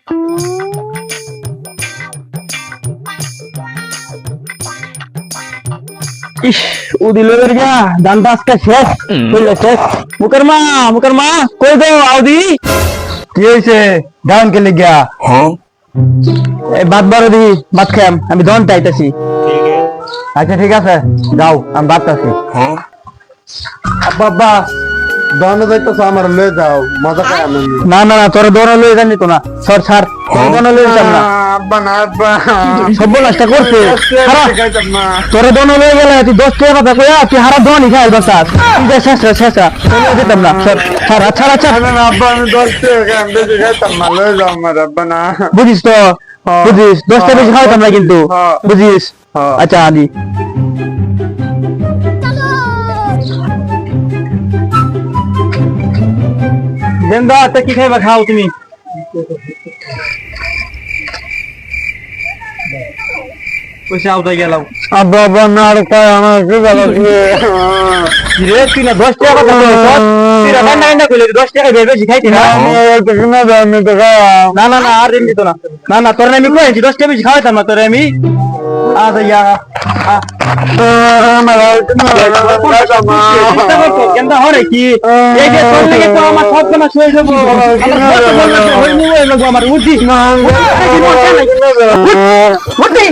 ইস উদিল গা দানটা আজকে শেষ হইল শেষ মুকরমা কই গো আউদি কি হইছে ডাউন কে লাগিয়া এই বাদ বারো দি ভাত খাম আমি দন চাইতেছি আচ্ছা ঠিক আছে যাও আমি বাদ আছি আব্বা আব্বা দোকানে যাইতেছ আমার লয়ে যাও মজা পাই আমি না না না তোর দোনো লই জানি তো না সর ছাড় তোর দোনো লই যাব না আব্বা না আব্বা সব নষ্ট করছে খাইতাম না তোর দোনো লই গেলে তুই 10 টাকা কথা কইয়া তুই হারা দোনি খাই বসাস তুই যে শেষ তোর দিতাম না সর ছাড় না আব্বা আমি 10 টাকা আমি বেশি খাইতাম না লয়ে যাও আমার আব্বা না বুঝিস তো বুঝিস 10 টাকা বেশি খাওয়াতাম না কিন্তু বুঝিস আচ্ছা আদি গেন্দা তে কি খাইবা খাও তুমি কইছে আউটাই গেলাম আব্বা আব্বা না আর কয় আমার কি ভালো রে তুই না 10 টাকা কথা কইছ তুই রান্না কইলে 10 টাকা বেশি খাইতি না তো কিনা দাও আমি তো না না না আর দিন দিত না না তোর আমি কইছি 10 টাকা বেশি খাওয়াইতাম না তোর আমি আদা ইয়া আমার আর কিনা কেনটা হরে কি এই যে তোর লাগে তো আমার সব কোনা শুয়ে যাব আমার উঠি না উঠি